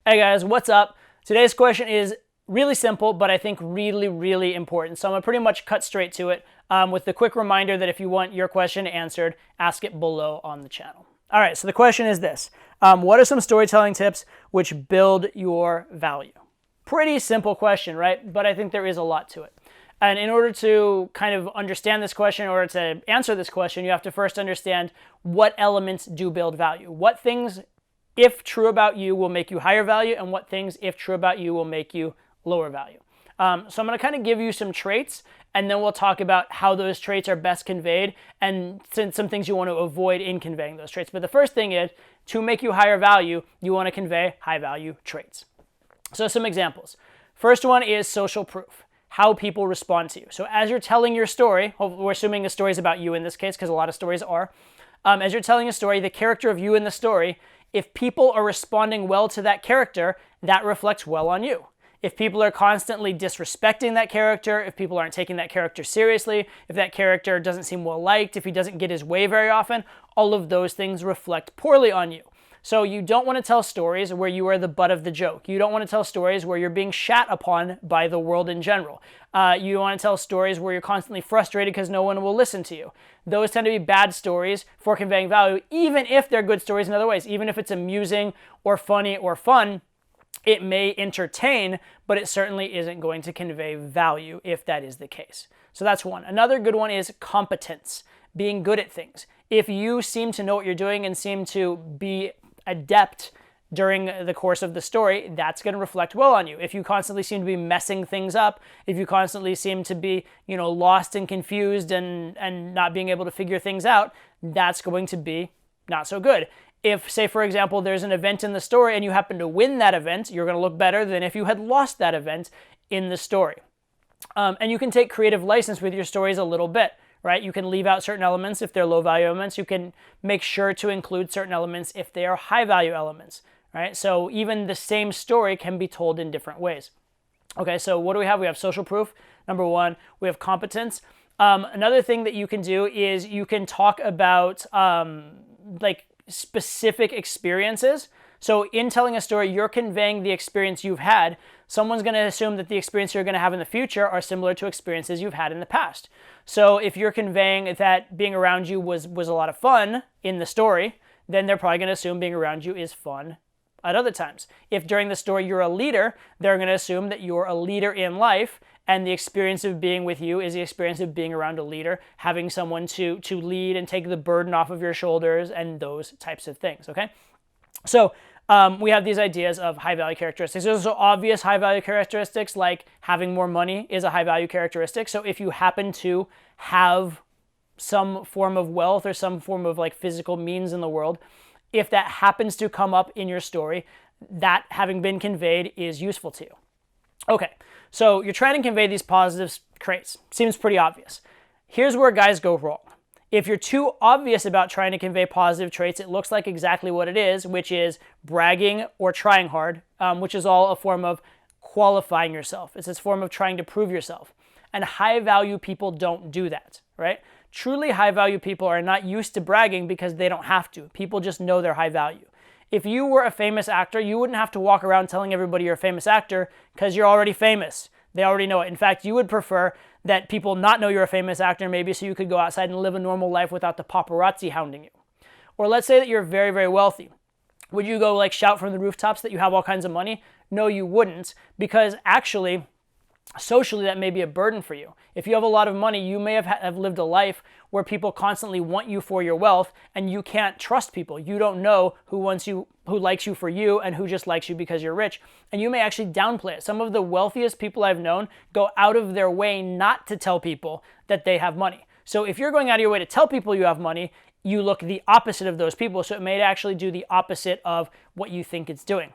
Hey guys, what's up? Today's question is really simple, but I think really, really important. So I'm gonna pretty much cut straight to it with the quick reminder that if you want your question answered, ask it below on the channel. All right, so the question is this. What are some storytelling tips which build your value? Pretty simple question, right? But I think there is a lot to it. And in order to kind of understand this question, in order to answer this question, you have to first understand what elements do build value. What things, if true about you, will make you higher value, and what things, if true about you, will make you lower value. So I'm going to kind of give you some traits, and then we'll talk about how those traits are best conveyed and some things you want to avoid in conveying those traits. But the first thing is, to make you higher value, you want to convey high value traits. So some examples. First one is social proof, how people respond to you. So as you're telling your story, we're assuming the story is about you in this case because a lot of stories are. As you're telling a story, the character of you in the story, if people are responding well to that character, that reflects well on you. If people are constantly disrespecting that character, if people aren't taking that character seriously, if that character doesn't seem well liked, if he doesn't get his way very often, all of those things reflect poorly on you. So you don't want to tell stories where you are the butt of the joke. You don't want to tell stories where you're being shat upon by the world in general. You want to tell stories where you're constantly frustrated because no one will listen to you. Those tend to be bad stories for conveying value, even if they're good stories in other ways. Even if it's amusing or funny or fun, it may entertain, but it certainly isn't going to convey value if that is the case. So that's one. Another good one is competence, being good at things. If you seem to know what you're doing and seem to be adept during the course of the story, that's going to reflect well on you. If you constantly seem to be messing things up, if you constantly seem to be, lost and confused and not being able to figure things out, that's going to be not so good. If, say, for example, there's an event in the story and you happen to win that event, you're going to look better than if you had lost that event in the story. And you can take creative license with your stories a little bit, right? You can leave out certain elements if they're low value elements. You can make sure to include certain elements if they are high value elements, right? So even the same story can be told in different ways. Okay, so what do we have? We have social proof, number one. We have competence. Another thing that you can do is you can talk about specific experiences. So in telling a story, you're conveying the experience you've had. Someone's going to assume that the experience you're going to have in the future are similar to experiences you've had in the past. So if you're conveying that being around you was a lot of fun in the story, then they're probably going to assume being around you is fun at other times. If during the story you're a leader, they're going to assume that you're a leader in life, and the experience of being with you is the experience of being around a leader, having someone to lead and take the burden off of your shoulders, and those types of things, okay? So we have these ideas of high-value characteristics. There's also obvious high-value characteristics, like having more money is a high-value characteristic. So if you happen to have some form of wealth or some form of physical means in the world, if that happens to come up in your story, that having been conveyed is useful to you. Okay, so you're trying to convey these positive traits. Seems pretty obvious. Here's where guys go wrong. If you're too obvious about trying to convey positive traits, it looks like exactly what it is, which is bragging or trying hard, which is all a form of qualifying yourself. It's this form of trying to prove yourself. And high-value people don't do that, right? Truly high-value people are not used to bragging because they don't have to. People just know they're high value. If you were a famous actor, you wouldn't have to walk around telling everybody you're a famous actor because you're already famous. They already know it. In fact, you would prefer that people not know you're a famous actor maybe so you could go outside and live a normal life without the paparazzi hounding you. Or let's say that you're very, very wealthy. Would you go shout from the rooftops that you have all kinds of money? No, you wouldn't, because actually, socially, that may be a burden for you. If you have a lot of money, you may have lived a life where people constantly want you for your wealth, and you can't trust people. You don't know who likes you for you and who just likes you because you're rich, and you may actually downplay it. Some of the wealthiest people I've known go out of their way not to tell people that they have money. So if you're going out of your way to tell people you have money, you look the opposite of those people, so it may actually do the opposite of what you think it's doing.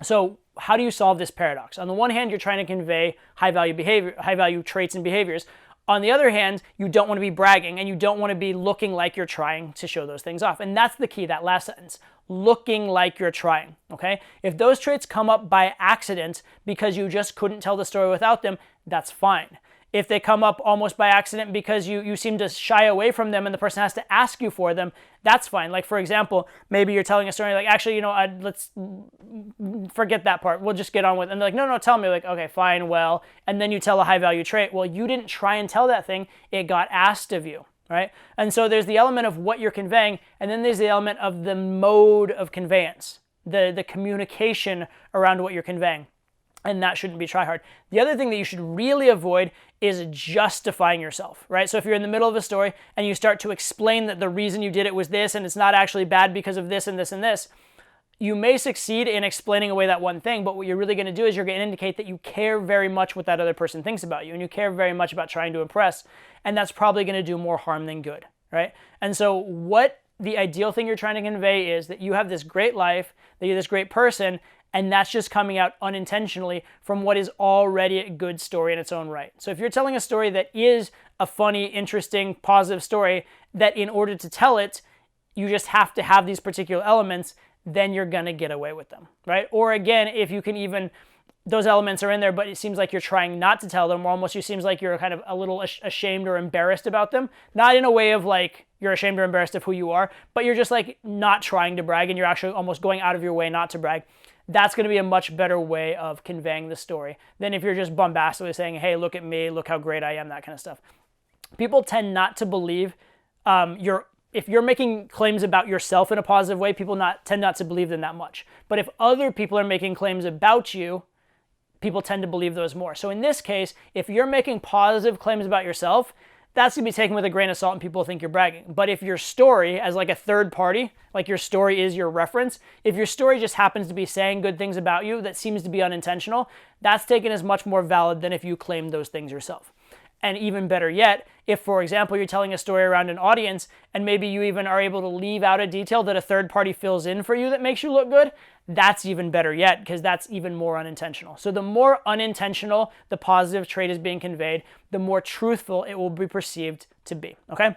So how do you solve this paradox? On the one hand, you're trying to convey high-value traits and behaviors. On the other hand, you don't want to be bragging, and you don't want to be looking like you're trying to show those things off. And that's the key, that last sentence, looking like you're trying, okay? If those traits come up by accident because you just couldn't tell the story without them, that's fine. If they come up almost by accident because you seem to shy away from them and the person has to ask you for them, that's fine. Like, for example, maybe you're telling a story like, actually, let's forget that part. We'll just get on with it. And they're like, no, tell me. Like, okay, fine, well. And then you tell a high value trait. Well, you didn't try and tell that thing. It got asked of you, right? And so there's the element of what you're conveying, and then there's the element of the mode of conveyance, the communication around what you're conveying. And that shouldn't be try hard. The other thing that you should really avoid is justifying yourself, right? So if you're in the middle of a story and you start to explain that the reason you did it was this and it's not actually bad because of this and this and this, you may succeed in explaining away that one thing, but what you're really going to do is you're going to indicate that you care very much what that other person thinks about you, and you care very much about trying to impress, and that's probably going to do more harm than good, right? And so what the ideal thing you're trying to convey is that you have this great life, that you're this great person, and that's just coming out unintentionally from what is already a good story in its own right. So if you're telling a story that is a funny, interesting, positive story, that in order to tell it, you just have to have these particular elements, then you're going to get away with them, right? Or again, if you can even, those elements are in there, but it seems like you're trying not to tell them, or almost it seems like you're kind of a little ashamed or embarrassed about them. Not in a way of like, you're ashamed or embarrassed of who you are, but you're just like not trying to brag, and you're actually almost going out of your way not to brag. That's going to be a much better way of conveying the story than if you're just bombastically saying, hey, look at me, look how great I am, that kind of stuff. People tend not to believe if you're making claims about yourself in a positive way, people tend not to believe them that much. But if other people are making claims about you, people tend to believe those more. So in this case, if you're making positive claims about yourself, that's going to be taken with a grain of salt and people think you're bragging. But if your story, as like a third party, like your story is your reference, if your story just happens to be saying good things about you that seems to be unintentional, that's taken as much more valid than if you claimed those things yourself. And even better yet, if, for example, you're telling a story around an audience and maybe you even are able to leave out a detail that a third party fills in for you that makes you look good, that's even better yet, because that's even more unintentional. So the more unintentional the positive trait is being conveyed, the more truthful it will be perceived to be, okay?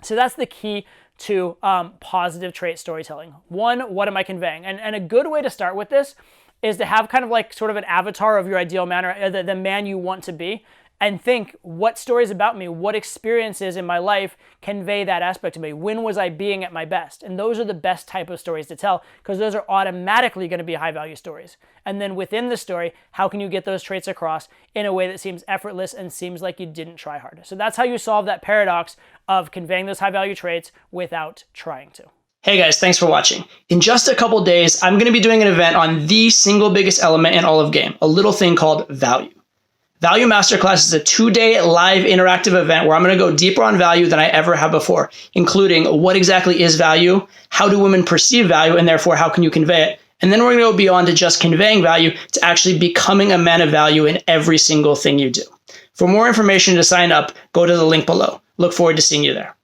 So that's the key to positive trait storytelling. One, what am I conveying? And a good way to start with this is to have kind of like sort of an avatar of your ideal man, or the man you want to be, and think, what stories about me, what experiences in my life convey that aspect of me? When was I being at my best? And those are the best type of stories to tell, because those are automatically going to be high value stories. And then within the story, how can you get those traits across in a way that seems effortless and seems like you didn't try hard? So that's how you solve that paradox of conveying those high value traits without trying to. Hey guys, thanks for watching. In just a couple days, I'm going to be doing an event on the single biggest element in all of game, a little thing called value. Value Masterclass is a 2-day live interactive event where I'm going to go deeper on value than I ever have before, including what exactly is value, how do women perceive value, and therefore how can you convey it? And then we're going to go beyond to just conveying value to actually becoming a man of value in every single thing you do. For more information to sign up, go to the link below. Look forward to seeing you there.